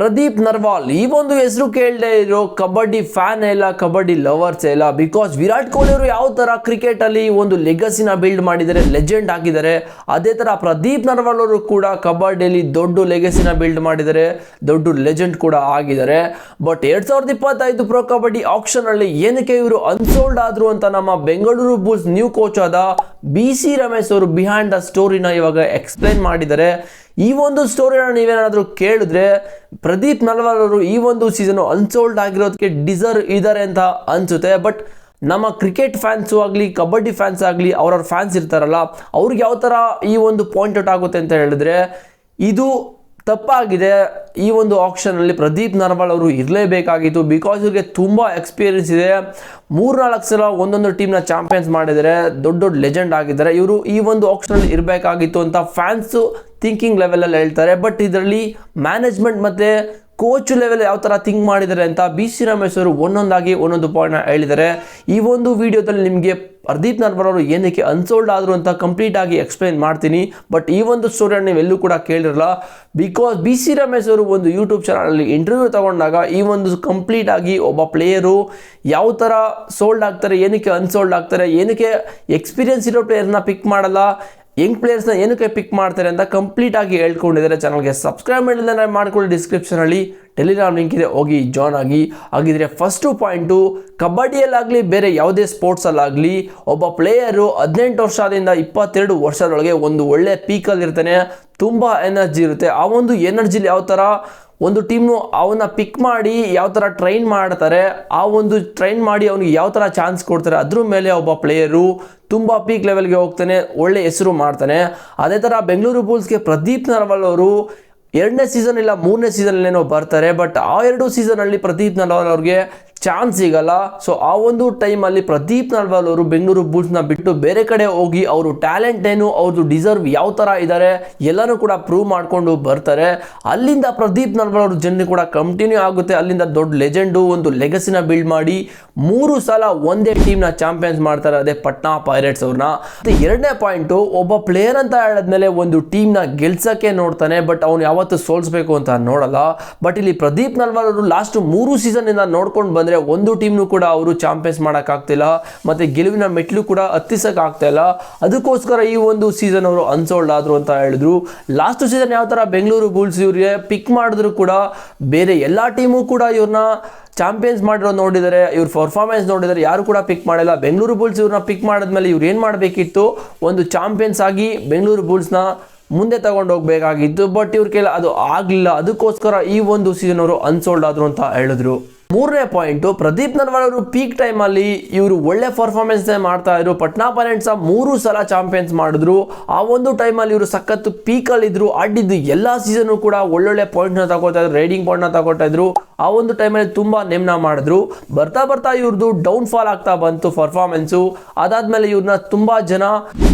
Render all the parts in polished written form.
ಪ್ರದೀಪ್ ನರ್ವಾಲ್ ಈ ಒಂದು ಹೆಸರು ಕೇಳದೆ ಇರೋ ಕಬಡ್ಡಿ ಫ್ಯಾನ್ ಇಲ್ಲ, ಕಬಡ್ಡಿ ಲವರ್ಸ್ ಇಲ್ಲ. ಬಿಕಾಸ್ ವಿರಾಟ್ ಕೊಹ್ಲಿ ಅವರು ಯಾವ ತರ ಕ್ರಿಕೆಟ್ ಅಲ್ಲಿ ಒಂದು ಲೆಗಸಿನ ಬಿಲ್ಡ್ ಮಾಡಿದ್ದಾರೆ, ಲೆಜೆಂಡ್ ಹಾಕಿದ್ದಾರೆ, ಅದೇ ತರ ಪ್ರದೀಪ್ ನರ್ವಾಲ್ ಅವರು ಕೂಡ ಕಬಡ್ಡಿಯಲ್ಲಿ ದೊಡ್ಡ ಲೆಗಸಿನ ಬಿಲ್ಡ್ ಮಾಡಿದ್ದಾರೆ, ದೊಡ್ಡ ಲೆಜೆಂಡ್ ಕೂಡ ಆಗಿದ್ದಾರೆ. ಬಟ್ 2025 ಪ್ರೊ ಕಬಡ್ಡಿ ಆಕ್ಷನ್ ಅಲ್ಲಿ ಏನಕ್ಕೆ ಇವರು ಅನ್ಸೋಲ್ಡ್ ಆದ್ರು ಅಂತ ನಮ್ಮ ಬೆಂಗಳೂರು ಬುಲ್ಸ್ ನ್ಯೂ ಕೋಚ್ ಆದ BC ರಮೇಶ್ ಅವರು ಬಿಹೈಂಡ್ ದ ಸ್ಟೋರಿನ ಇವಾಗ ಎಕ್ಸ್ಪ್ಲೈನ್ ಮಾಡಿದ್ದಾರೆ. ಈ ಒಂದು ಸ್ಟೋರಿನ ನೀವೇನಾದರೂ ಕೇಳಿದ್ರೆ ಪ್ರದೀಪ್ ನರ್ವಾಲ್ ಅವರು ಈ ಒಂದು ಸೀಸನ್ ಅನ್ಸೋಲ್ಡ್ ಆಗಿರೋದಕ್ಕೆ ಡಿಸರ್ವ್ ಇದ್ದಾರೆ ಅಂತ ಅನ್ಸುತ್ತೆ. ಬಟ್ ನಮ್ಮ ಕ್ರಿಕೆಟ್ ಫ್ಯಾನ್ಸು ಆಗಲಿ, ಕಬಡ್ಡಿ ಫ್ಯಾನ್ಸ್ ಆಗಲಿ, ಅವ್ರವ್ರ ಫ್ಯಾನ್ಸ್ ಇರ್ತಾರಲ್ಲ, ಅವ್ರಿಗೆ ಯಾವ ಥರ ಈ ಒಂದು ಪಾಯಿಂಟ್ ಔಟ್ ಆಗುತ್ತೆ ಅಂತ ಹೇಳಿದ್ರೆ ಇದು ತಪ್ಪಾಗಿದೆ. ಈ ಒಂದು ಆಕ್ಷನಲ್ಲಿ ಪ್ರದೀಪ್ ನರ್ವಾಲ್ ಅವರು ಇರಲೇಬೇಕಾಗಿತ್ತು. ಬಿಕಾಸ್ ಇವ್ರಿಗೆ ತುಂಬ ಎಕ್ಸ್ಪೀರಿಯನ್ಸ್ ಇದೆ, 3-4 ಸಲ ಒಂದೊಂದು ಟೀಮ್ನ ಚಾಂಪಿಯನ್ಸ್ ಮಾಡಿದ್ದಾರೆ, ದೊಡ್ಡ ದೊಡ್ಡ ಲೆಜೆಂಡ್ ಆಗಿದ್ದಾರೆ. ಇವರು ಈ ಒಂದು ಆಕ್ಷನಲ್ಲಿ ಇರಬೇಕಾಗಿತ್ತು ಅಂತ ಫ್ಯಾನ್ಸು ಥಿಂಕಿಂಗ್ ಲೆವೆಲಲ್ಲಿ ಹೇಳ್ತಾರೆ. ಬಟ್ ಇದರಲ್ಲಿ ಮ್ಯಾನೇಜ್ಮೆಂಟ್ ಮತ್ತು ಕೋಚ್ ಲೆವೆಲ್ ಯಾವ ಥರ ಥಿಂಕ್ ಮಾಡಿದ್ದಾರೆ ಅಂತ BC ರಮೇಶ್ ಅವರು ಒಂದೊಂದಾಗಿ ಒಂದೊಂದು ಪಾಯಿಂಟ್ನ ಹೇಳಿದ್ದಾರೆ. ಈ ಒಂದು ವಿಡಿಯೋದಲ್ಲಿ ನಿಮಗೆ ಪ್ರದೀಪ್ ನರ್ವಾಲ್ ಅವರು ಏನಕ್ಕೆ ಅನ್ಸೋಲ್ಡ್ ಆದರು ಅಂತ ಕಂಪ್ಲೀಟ್ ಆಗಿ ಎಕ್ಸ್ಪ್ಲೈನ್ ಮಾಡ್ತೀನಿ. ಬಟ್ ಈ ಒಂದು ಸ್ಟೋರಿಯನ್ನು ನೀವೆಲ್ಲೂ ಕೂಡ ಕೇಳಿರಲ್ಲ. ಬಿಕಾಸ್ BC ರಮೇಶ್ ಅವರು ಒಂದು ಯೂಟ್ಯೂಬ್ ಚಾನಲಲ್ಲಿ ಇಂಟರ್ವ್ಯೂ ತಗೊಂಡಾಗ ಈ ಒಂದು ಕಂಪ್ಲೀಟ್ ಆಗಿ ಒಬ್ಬ ಪ್ಲೇಯರು ಯಾವ ಥರ ಸೋಲ್ಡ್ ಆಗ್ತಾರೆ, ಏನಕ್ಕೆ ಅನ್ಸೋಲ್ಡ್ ಆಗ್ತಾರೆ, ಏನಕ್ಕೆ ಎಕ್ಸ್ಪೀರಿಯನ್ಸ್ ಇರೋ ಪ್ಲೇಯರ್ನ ಪಿಕ್ ಮಾಡಲ್ಲ, ಯಂಗ್ ಪ್ಲೇಯರ್ಸ್ನ ಏನಕ್ಕೆ ಪಿಕ್ ಮಾಡ್ತಾರೆ ಅಂತ ಕಂಪ್ಲೀಟ್ ಆಗಿ ಹೇಳ್ಕೊಂಡಿದ್ದಾರೆ. ಚಾನಲ್ಗೆ ಸಬ್ಸ್ಕ್ರೈಬ್ ಮಾಡಿದ್ರೆ ಮಾಡ್ಕೊಳ್ಳಿ, ಡಿಸ್ಕ್ರಿಪ್ಷನಲ್ಲಿ ಟೆಲಿಗ್ರಾಮ್ ಲಿಂಕ್ ಇದೆ, ಹೋಗಿ ಜಾಯ್ನ್ ಆಗಿ. ಹಾಗಿದ್ರೆ ಫಸ್ಟು ಪಾಯಿಂಟು, ಕಬಡ್ಡಿಯಲ್ಲಾಗಲಿ ಬೇರೆ ಯಾವುದೇ ಸ್ಪೋರ್ಟ್ಸಲ್ಲಾಗಲಿ ಒಬ್ಬ ಪ್ಲೇಯರು 18 ವರ್ಷದಿಂದ 22 ವರ್ಷದೊಳಗೆ ಒಂದು ಒಳ್ಳೆ ಪೀಕಲ್ಲಿ ಇರ್ತಾನೆ, ತುಂಬ ಎನರ್ಜಿ ಇರುತ್ತೆ. ಆ ಒಂದು ಎನರ್ಜಿಲಿ ಯಾವ ಥರ ಒಂದು ಟೀಮ್ನು ಅವನ್ನ ಪಿಕ್ ಮಾಡಿ ಯಾವ ಥರ ಟ್ರೈನ್ ಮಾಡ್ತಾರೆ, ಆ ಒಂದು ಟ್ರೈನ್ ಮಾಡಿ ಅವನಿಗೆ ಯಾವ ಥರ ಚಾನ್ಸ್ ಕೊಡ್ತಾರೆ, ಅದ್ರ ಮೇಲೆ ಒಬ್ಬ ಪ್ಲೇಯರು ತುಂಬ ಪೀಕ್ ಲೆವೆಲ್ಗೆ ಹೋಗ್ತಾನೆ, ಒಳ್ಳೆ ಹೆಸರು ಮಾಡ್ತಾನೆ. ಅದೇ ಥರ ಬೆಂಗಳೂರು ಬುಲ್ಸ್ಗೆ ಪ್ರದೀಪ್ ನರ್ವಾಲ್ ಅವರು 2ನೇ ಸೀಸನ್ ಇಲ್ಲ 3ನೇ ಸೀಸನ್ನೇನೋ ಬರ್ತಾರೆ. ಬಟ್ ಆ 2 ಸೀಸನಲ್ಲಿ ಪ್ರದೀಪ್ ನರ್ವಾಲ್ ಅವ್ರಿಗೆ ಚಾನ್ಸ್ ಸಿಗಲ್ಲ. ಸೊ ಆ ಒಂದು ಟೈಮಲ್ಲಿ ಪ್ರದೀಪ್ ನರ್ವಾಲ್ ಅವರು ಬೆಂಗಳೂರು ಬುಲ್ಸ್ನ ಬಿಟ್ಟು ಬೇರೆ ಕಡೆ ಹೋಗಿ ಅವರು ಟ್ಯಾಲೆಂಟ್ ಏನು, ಅವ್ರದ್ದು ಡಿಸರ್ವ್ ಯಾವ ಥರ ಇದ್ದಾರೆ ಎಲ್ಲನೂ ಕೂಡ ಪ್ರೂವ್ ಮಾಡಿಕೊಂಡು ಬರ್ತಾರೆ. ಅಲ್ಲಿಂದ ಪ್ರದೀಪ್ ನರ್ವಾಲ್ ಅವ್ರ ಜರ್ನಿ ಕೂಡ ಕಂಟಿನ್ಯೂ ಆಗುತ್ತೆ. ಅಲ್ಲಿಂದ ದೊಡ್ಡ ಲೆಜೆಂಡು, ಒಂದು ಲೆಗಸಿನ ಬಿಲ್ಡ್ ಮಾಡಿ 3 ಸಲ ಒಂದೇ ಟೀಮ್ನ ಚಾಂಪಿಯನ್ಸ್ ಮಾಡ್ತಾರೆ, ಅದೇ ಪಟ್ನಾ ಪೈರೇಟ್ಸ್ ಅವ್ರನ್ನ. ಮತ್ತು 2ನೇ ಪಾಯಿಂಟು, ಒಬ್ಬ ಪ್ಲೇಯರ್ ಅಂತ ಹೇಳಿದ್ಮೇಲೆ ಒಂದು ಟೀಮ್ನ ಗೆಲ್ಸಕ್ಕೆ ನೋಡ್ತಾನೆ, ಬಟ್ ಅವ್ನು ಯಾವತ್ತು ಸೋಲ್ಸ್ಬೇಕು ಅಂತ ನೋಡಲ್ಲ. ಬಟ್ ಇಲ್ಲಿ ಪ್ರದೀಪ್ ನರ್ವಾಲ್ ಅವರು ಲಾಸ್ಟ್ 3 ಸೀಸನ್ನಿಂದ ನೋಡ್ಕೊಂಡು ಬಂದರೆ ಒಂದು ಟೀಮ್ನು ಕೂಡ ಅವರು ಚಾಂಪಿಯನ್ಸ್ ಮಾಡೋಕ್ಕಾಗ್ತಿಲ್ಲ, ಮತ್ತು ಗೆಲುವಿನ ಮೆಟ್ಲು ಕೂಡ ಹತ್ತಿಸೋಕ್ಕಾಗ್ತಾ ಇಲ್ಲ. ಅದಕ್ಕೋಸ್ಕರ ಈ ಒಂದು ಸೀಸನ್ ಅವರು ಅನ್ಸೋಲ್ಡ್ ಆದರು ಅಂತ ಹೇಳಿದ್ರು. ಲಾಸ್ಟ್ ಸೀಸನ್ ಯಾವ ಥರ ಬೆಂಗಳೂರು ಬುಲ್ಸ್ ಇವ್ರಿಗೆ ಪಿಕ್ ಮಾಡಿದ್ರು ಕೂಡ ಬೇರೆ ಎಲ್ಲ ಟೀಮು ಕೂಡ ಇವ್ರನ್ನ ಚಾಂಪಿಯನ್ಸ್ ಮಾಡಿರೋ ನೋಡಿದ್ದಾರೆ, ಇವ್ರ ಪರ್ಫಾರ್ಮೆನ್ಸ್ ನೋಡಿದ್ದಾರೆ, ಯಾರು ಕೂಡ ಪಿಕ್ ಮಾಡಿಲ್ಲ. ಬೆಂಗಳೂರು ಬುಲ್ಸ್ ಇವ್ರನ್ನ ಪಿಕ್ ಮಾಡಿದ್ಮೇಲೆ ಇವ್ರು ಏನು ಮಾಡಬೇಕಿತ್ತು, ಒಂದು ಚಾಂಪಿಯನ್ಸ್ ಆಗಿ ಬೆಂಗಳೂರು ಬುಲ್ಸ್ನ ಮುಂದೆ ತಗೊಂಡು ಹೋಗಬೇಕಾಗಿತ್ತು. ಬಟ್ ಇವ್ರ ಕೈಲಿ ಅದು ಆಗಲಿಲ್ಲ. ಅದಕ್ಕೋಸ್ಕರ ಈ ಒಂದು ಸೀಸನ್ ಅವರು ಅನ್ಸೋಲ್ಡ್ ಆದರು ಅಂತ ಹೇಳಿದ್ರು. 3ನೇ ಪಾಯಿಂಟು, ಪ್ರದೀಪ್ ನರ್ವಾಲ್ ಅವರು ಪೀಕ್ ಟೈಮಲ್ಲಿ ಇವರು ಒಳ್ಳೆ ಪರ್ಫಾರ್ಮೆನ್ಸ್ ಮಾಡ್ತಾ ಇದ್ರು. ಪಟ್ನಾ ಪೈರೇಟ್ಸ್ 3 ಸಲ ಚಾಂಪಿಯನ್ಸ್ ಮಾಡಿದ್ರು. ಆ ಒಂದು ಟೈಮಲ್ಲಿ ಇವರು ಸಖತ್ತು ಪೀಕಲ್ಲಿದ್ದರು. ಆಡಿದ್ದು ಎಲ್ಲ ಸೀಸನ್ನು ಕೂಡ ಒಳ್ಳೊಳ್ಳೆ ಪಾಯಿಂಟ್ನ ತಗೋತಾ ಇದ್ರು, ರೈಡಿಂಗ್ ಪಾಯಿಂಟ್ನ ತಗೋತಾ ಇದ್ರು. ಆ ಒಂದು ಟೈಮಲ್ಲಿ ತುಂಬ ನೇಮ್ನ ಮಾಡಿದ್ರು. ಬರ್ತಾ ಬರ್ತಾ ಇವ್ರದ್ದು ಡೌನ್ ಫಾಲ್ ಆಗ್ತಾ ಬಂತು ಪರ್ಫಾರ್ಮೆನ್ಸು. ಅದಾದಮೇಲೆ ಇವ್ರನ್ನ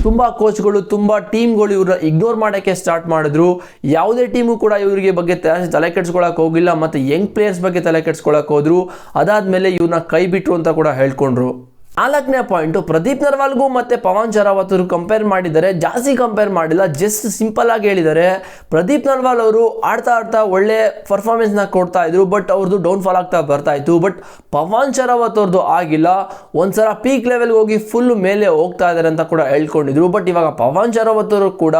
ತುಂಬ ಕೋಚ್ಗಳು, ತುಂಬ ಟೀಮ್ಗಳು ಇವ್ರನ್ನ ಇಗ್ನೋರ್ ಮಾಡೋಕ್ಕೆ ಸ್ಟಾರ್ಟ್ ಮಾಡಿದ್ರು. ಯಾವುದೇ ಟೀಮು ಕೂಡ ಇವರಿಗೆ ಬಗ್ಗೆ ತಲೆ ಕೆಡ್ಸ್ಕೊಳಕ್ಕೆ ಹೋಗಿಲ್ಲ, ಮತ್ತು ಯಂಗ್ ಪ್ಲೇಯರ್ಸ್ ಬಗ್ಗೆ ತಲೆ ಕೆಡ್ಸ್ಕೊಳಕ್ಕೆ ಹೋದ್ರು. ಅದಾದ್ಮೇಲೆ ಇವ್ರನ್ನ ಕೈ ಬಿಟ್ರು ಅಂತ ಕೂಡ ಹೇಳ್ಕೊಂಡ್ರು. 4ನೇ ಪಾಯಿಂಟು, ಪ್ರದೀಪ್ ನರ್ವಾಲ್ಗೂ ಮತ್ತು ಪವನ್ ಶರಾವತ್ ಅವರು ಕಂಪೇರ್ ಮಾಡಿದ್ದಾರೆ. ಜಾಸ್ತಿ ಕಂಪೇರ್ ಮಾಡಿಲ್ಲ, ಜಸ್ಟ್ ಸಿಂಪಲ್ ಆಗಿ ಹೇಳಿದ್ದಾರೆ. ಪ್ರದೀಪ್ ನರ್ವಾಲ್ ಅವರು ಆಡ್ತಾ ಒಳ್ಳೆ ಪರ್ಫಾರ್ಮೆನ್ಸ್ನ ಕೊಡ್ತಾ ಇದ್ರು, ಬಟ್ ಅವ್ರದ್ದು ಡೌನ್ ಫಾಲ್ ಆಗ್ತಾ ಬರ್ತಾ ಇತ್ತು. ಬಟ್ ಪವನ್ ಶರಾವತ್ ಅವ್ರದ್ದು ಆಗಿಲ್ಲ, ಒಂದ್ಸಲ ಪೀಕ್ ಲೆವೆಲ್ಗೆ ಹೋಗಿ ಫುಲ್ ಮೇಲೆ ಹೋಗ್ತಾ ಇದ್ದಾರೆ ಅಂತ ಕೂಡ ಹೇಳ್ಕೊಂಡಿದ್ರು. ಬಟ್ ಇವಾಗ ಪವನ್ ಶರಾವತ್ ಅವರು ಕೂಡ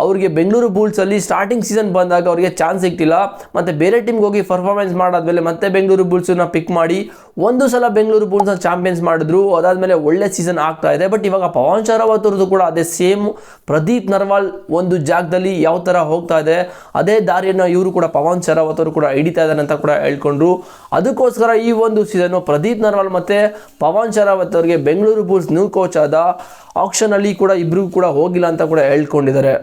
ಅವ್ರಿಗೆ ಬೆಂಗಳೂರು ಬುಲ್ಸಲ್ಲಿ ಸ್ಟಾರ್ಟಿಂಗ್ ಸೀಸನ್ ಬಂದಾಗ ಅವ್ರಿಗೆ ಚಾನ್ಸ್ ಸಿಗ್ತಿಲ್ಲ, ಮತ್ತು ಬೇರೆ ಟೀಮ್ಗೆ ಹೋಗಿ ಪರ್ಫಾರ್ಮೆನ್ಸ್ ಮಾಡಾದ್ಮೇಲೆ ಮತ್ತೆ ಬೆಂಗಳೂರು ಬುಲ್ಸನ್ನ ಪಿಕ್ ಮಾಡಿ 1 ಸಲ ಬೆಂಗಳೂರು ಬುಲ್ಸ್ನ ಚಾಂಪಿಯನ್ಸ್ ಮಾಡಿದ್ರು. ಅದಾದ್ಮೇಲೆ ಒಳ್ಳೆ ಸೀಸನ್ ಆಗ್ತಾ ಇದೆ. ಬಟ್ ಇವಾಗ ಪವನ್ ಶರಾವತ್ ಅವ್ರದ್ದು ಕೂಡ ಅದೇ ಸೇಮ್ ಪ್ರದೀಪ್ ನರ್ವಾಲ್ ಒಂದು ಜಾಗದಲ್ಲಿ ಯಾವ ಥರ ಹೋಗ್ತಾ ಇದೆ, ಅದೇ ದಾರಿಯನ್ನು ಇವರು ಕೂಡ ಪವನ್ ಶರಾವತ್ ಅವರು ಕೂಡ ಹಿಡಿತಾ ಇದ್ದಾರೆ ಅಂತ ಕೂಡ ಹೇಳ್ಕೊಂಡ್ರು. ಅದಕ್ಕೋಸ್ಕರ ಈ ಒಂದು ಸೀಸನ್ನು ಪ್ರದೀಪ್ ನರ್ವಾಲ್ ಮತ್ತು ಪವನ್ ಶರಾವತ್ ಅವರಿಗೆ ಬೆಂಗಳೂರು ಬುಲ್ಸ್ ನ್ಯೂ ಕೋಚ್ ಆದ ಆಕ್ಷನಲ್ಲಿ ಕೂಡ ಇಬ್ಬರಿಗೂ ಕೂಡ ಹೋಗಿಲ್ಲ ಅಂತ ಕೂಡ ಹೇಳ್ಕೊಂಡಿದ್ದಾರೆ.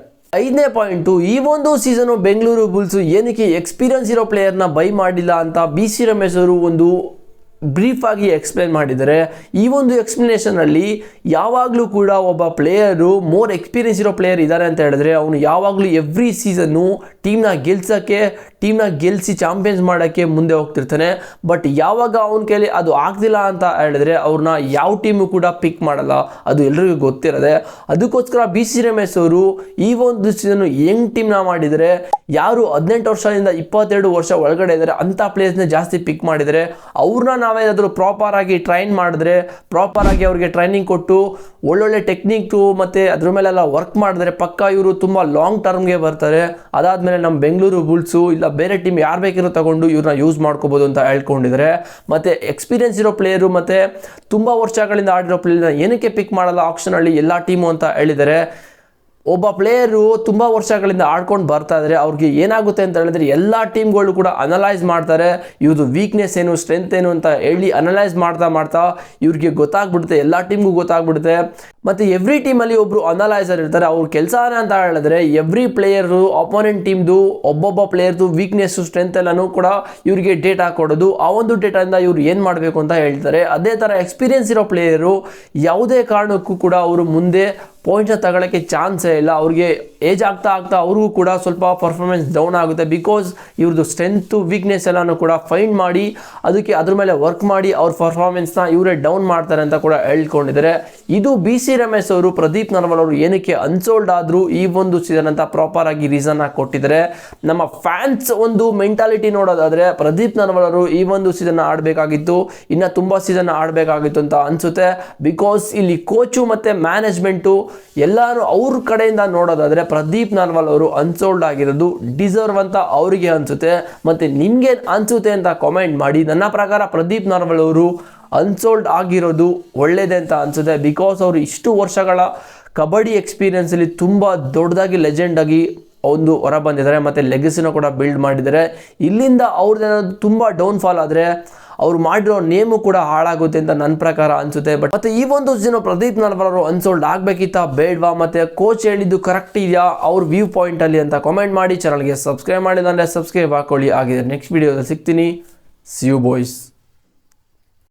5ನೇ ಪಾಯಿಂಟು, ಈ ಒಂದು ಸೀಸನು ಬೆಂಗಳೂರು ಬುಲ್ಸು ಏನಕ್ಕೆ ಎಕ್ಸ್ಪೀರಿಯನ್ಸ್ ಇರೋ ಪ್ಲೇಯರ್ನ ಬೈ ಮಾಡಿಲ್ಲ ಅಂತ BC ರಮೇಶ್ ಅವರು ಒಂದು ಬ್ರೀಫಾಗಿ ಎಕ್ಸ್ಪ್ಲೇನ್ ಮಾಡಿದ್ದಾರೆ. ಈ ಒಂದು ಎಕ್ಸ್ಪ್ಲನೇಷನಲ್ಲಿ ಯಾವಾಗಲೂ ಕೂಡ ಒಬ್ಬ ಪ್ಲೇಯರು ಮೋರ್ ಎಕ್ಸ್ಪೀರಿಯನ್ಸ್ ಇರೋ ಪ್ಲೇಯರ್ ಇದ್ದಾರೆ ಅಂತ ಹೇಳಿದ್ರೆ ಅವನು ಯಾವಾಗಲೂ ಎವ್ರಿ ಸೀಸನ್ನು ಟೀಮ್ನ ಗೆಲ್ಲಿಸಿ ಚಾಂಪಿಯನ್ಸ್ ಮಾಡೋಕ್ಕೆ ಮುಂದೆ ಹೋಗ್ತಿರ್ತಾನೆ. ಬಟ್ ಯಾವಾಗ ಅವನ ಕೈಲಿ ಅದು ಆಗ್ತಿಲ್ಲ ಅಂತ ಹೇಳಿದ್ರೆ ಅವ್ರನ್ನ ಯಾವ ಟೀಮು ಕೂಡ ಪಿಕ್ ಮಾಡಲ್ಲ, ಅದು ಎಲ್ರಿಗೂ ಗೊತ್ತಿರೋದೆ. ಅದಕ್ಕೋಸ್ಕರ BC ರಮೇಶ್ ಅವರು ಈ ಒಂದು ಸೀಸನ್ ಯಂಗ್ ಟೀಮ್ನ ಮಾಡಿದರೆ ಯಾರು 18 ವರ್ಷದಿಂದ 22 ವರ್ಷ ಒಳಗಡೆ ಇದ್ದಾರೆ ಅಂಥ ಪ್ಲೇಯರ್ಸ್ನ ಜಾಸ್ತಿ ಪಿಕ್ ಮಾಡಿದರೆ ಅವ್ರನ್ನ ನಾವೇನಾದರೂ ಪ್ರಾಪರಾಗಿ ಟ್ರೈನ್ ಮಾಡಿದ್ರೆ, ಪ್ರಾಪರಾಗಿ ಅವ್ರಿಗೆ ಟ್ರೈನಿಂಗ್ ಕೊಟ್ಟು ಒಳ್ಳೊಳ್ಳೆ ಟೆಕ್ನಿಕ್ಟು ಮತ್ತು ಅದ್ರ ಮೇಲೆಲ್ಲ ವರ್ಕ್ ಮಾಡಿದ್ರೆ ಪಕ್ಕ ಇವರು ತುಂಬ ಲಾಂಗ್ ಟರ್ಮ್ಗೆ ಬರ್ತಾರೆ. ಅದಾದಮೇಲೆ ನಮ್ಮ ಬೆಂಗಳೂರು ಬುಲ್ಸು ಇಲ್ಲ ಬೇರೆ ಟೀಮ್ ಯಾರು ಬೇಕಿರೋ ತಗೊಂಡು ಇವ್ರನ್ನ ಯೂಸ್ ಮಾಡ್ಕೋಬೋದು ಅಂತ ಹೇಳ್ಕೊಂಡಿದ್ದಾರೆ. ಮತ್ತು ಎಕ್ಸ್ಪೀರಿಯನ್ಸ್ ಇರೋ ಪ್ಲೇಯರು ಮತ್ತು ತುಂಬ ವರ್ಷಗಳಿಂದ ಆಡಿರೋ ಪ್ಲೇಯರ್ನ ಏನಕ್ಕೆ ಪಿಕ್ ಮಾಡಲ್ಲ ಆಪ್ಷನಲ್ಲಿ ಎಲ್ಲ ಟೀಮು ಅಂತ ಹೇಳಿದ್ದಾರೆ. ಒಬ್ಬ ಪ್ಲೇಯರು ತುಂಬ ವರ್ಷಗಳಿಂದ ಆಡ್ಕೊಂಡು ಬರ್ತಾ ಇದ್ದಾರೆ, ಅವ್ರಿಗೆ ಏನಾಗುತ್ತೆ ಅಂತ ಹೇಳಿದ್ರೆ ಎಲ್ಲ ಟೀಮ್ಗಳು ಕೂಡ ಅನಲೈಸ್ ಮಾಡ್ತಾರೆ, ಇವ್ರದ್ದು ವೀಕ್ನೆಸ್ ಏನು ಸ್ಟ್ರೆಂತ್ ಏನು ಅಂತ ಹೇಳಿ ಅನಲೈಸ್ ಮಾಡ್ತಾ ಇವ್ರಿಗೆ ಗೊತ್ತಾಗ್ಬಿಡುತ್ತೆ, ಎಲ್ಲ ಟೀಮ್ಗೂ ಗೊತ್ತಾಗ್ಬಿಡುತ್ತೆ. ಮತ್ತು ಎವ್ರಿ ಟೀಮಲ್ಲಿ ಒಬ್ಬರು ಅನಲೈಸರ್ ಇರ್ತಾರೆ. ಅವ್ರ ಕೆಲಸ ಅಂತ ಹೇಳಿದ್ರೆ ಎವ್ರಿ ಪ್ಲೇಯರು ಅಪೋನೆಂಟ್ ಟೀಮ್ದು ಒಬ್ಬೊಬ್ಬ ಪ್ಲೇಯರ್ದು ವೀಕ್ನೆಸ್ಸು ಸ್ಟ್ರೆಂತ್ ಎಲ್ಲನೂ ಕೂಡ ಇವರಿಗೆ ಡೇಟಾ ಕೊಡೋದು, ಆ ಒಂದು ಡೇಟಾದಿಂದ ಇವ್ರು ಏನು ಮಾಡಬೇಕು ಅಂತ ಹೇಳ್ತಾರೆ. ಅದೇ ಥರ ಎಕ್ಸ್ಪೀರಿಯನ್ಸ್ ಇರೋ ಪ್ಲೇಯರು ಯಾವುದೇ ಕಾರಣಕ್ಕೂ ಕೂಡ ಅವರು ಮುಂದೆ ಪಾಯಿಂಟ್ನ ತಗೊಳ್ಳೋಕ್ಕೆ ಚಾನ್ಸೇ ಇಲ್ಲ. ಅವ್ರಿಗೆ ಏಜ್ ಆಗ್ತಾ ಅವ್ರಿಗೂ ಕೂಡ ಸ್ವಲ್ಪ ಪರ್ಫಾರ್ಮೆನ್ಸ್ ಡೌನ್ ಆಗುತ್ತೆ. ಬಿಕಾಸ್ ಇವ್ರದ್ದು ಸ್ಟ್ರೆಂತು ವೀಕ್ನೆಸ್ ಎಲ್ಲನೂ ಕೂಡ ಫೈಂಡ್ ಮಾಡಿ ಅದಕ್ಕೆ ಅದ್ರ ಮೇಲೆ ವರ್ಕ್ ಮಾಡಿ ಅವ್ರ ಪರ್ಫಾರ್ಮೆನ್ಸ್ನ ಇವರೇ ಡೌನ್ ಮಾಡ್ತಾರೆ ಅಂತ ಕೂಡ ಹೇಳ್ಕೊಂಡಿದ್ದಾರೆ. ಇದು BC ರಮೇಶ್ ಅವರು ಪ್ರದೀಪ್ ನರ್ವಾಲ್ ಅವರು ಏನಕ್ಕೆ ಅನ್ಸೋಲ್ಡ್ ಆದರೂ ಈ ಒಂದು ಸೀಸನ್ ಅಂತ ಪ್ರಾಪರ್ ಆಗಿ ರೀಸನ್ ಆಗಿ ಕೊಟ್ಟಿದ್ದಾರೆ. ನಮ್ಮ ಫ್ಯಾನ್ಸ್ ಒಂದು ಮೆಂಟಾಲಿಟಿ ನೋಡೋದಾದರೆ ಪ್ರದೀಪ್ ನರ್ವಾಲ್ ಅವರು ಈ ಒಂದು ಸೀಸನ್ ಆಡಬೇಕಾಗಿತ್ತು, ಇನ್ನು ತುಂಬ ಸೀಸನ್ ಆಡಬೇಕಾಗಿತ್ತು ಅಂತ ಅನಿಸುತ್ತೆ. ಬಿಕಾಸ್ ಇಲ್ಲಿ ಕೋಚು ಮತ್ತು ಮ್ಯಾನೇಜ್ಮೆಂಟು ಎಲ್ಲರೂ ಅವ್ರ ಕಡೆಯಿಂದ ನೋಡೋದಾದರೆ ಪ್ರದೀಪ್ ನರ್ವಾಲ್ ಅವರು ಅನ್ಸೋಲ್ಡ್ ಆಗಿರೋದು ಡಿಸರ್ವ್ ಅಂತ ಅವರಿಗೆ ಅನಿಸುತ್ತೆ. ಮತ್ತು ನಿಮಗೆ ಅನಿಸುತ್ತೆ ಅಂತ ಕಾಮೆಂಟ್ ಮಾಡಿ. ನನ್ನ ಪ್ರಕಾರ ಪ್ರದೀಪ್ ನರ್ವಾಲ್ ಅವರು ಅನ್ಸೋಲ್ಡ್ ಆಗಿರೋದು ಒಳ್ಳೆಯದೇ ಅಂತ ಅನಿಸುತ್ತೆ. ಬಿಕಾಸ್ ಅವರು ಇಷ್ಟು ವರ್ಷಗಳ ಕಬಡ್ಡಿ ಎಕ್ಸ್ಪೀರಿಯನ್ಸಲ್ಲಿ ತುಂಬ ದೊಡ್ಡದಾಗಿ ಲೆಜೆಂಡಾಗಿ ಒಂದು ಹೊರ ಬಂದಿದ್ದಾರೆ ಮತ್ತು ಲೆಗಸಿನ ಕೂಡ ಬಿಲ್ಡ್ ಮಾಡಿದ್ದಾರೆ. ಇಲ್ಲಿಂದ ಅವ್ರದ್ದೇನಾದ್ರು ತುಂಬ ಡೌನ್ಫಾಲ್ ಆದರೆ ಅವ್ರು ಮಾಡಿರೋ ನೇಮು ಕೂಡ ಹಾಳಾಗುತ್ತೆ ಅಂತ ನನ್ನ ಪ್ರಕಾರ ಅನಿಸುತ್ತೆ. ಬಟ್ ಮತ್ತು ಈ ಒಂದು ಸೀಸನ್ ಪ್ರದೀಪ್ ನರ್ವಾಲ್ ಅವರು ಅನ್ಸೋಲ್ಡ್ ಆಗಬೇಕಿತ್ತಾ ಬೇಡವಾ, ಮತ್ತು ಕೋಚ್ ಹೇಳಿದ್ದು ಕರೆಕ್ಟ್ ಇದೆಯಾ ಅವ್ರ ವ್ಯೂ ಪಾಯಿಂಟಲ್ಲಿ ಅಂತ ಕಾಮೆಂಟ್ ಮಾಡಿ. ಚಾನಲ್ಗೆ ಸಬ್ಸ್ಕ್ರೈಬ್ ಮಾಡಿಲ್ಲ ಅಂದರೆ ಸಬ್ಸ್ಕ್ರೈಬ್ ಹಾಕೊಳ್ಳಿ. ಆಗಿದೆ ನೆಕ್ಸ್ಟ್ ವೀಡಿಯೋದಲ್ಲಿ ಸಿಗ್ತೀನಿ. See you boys.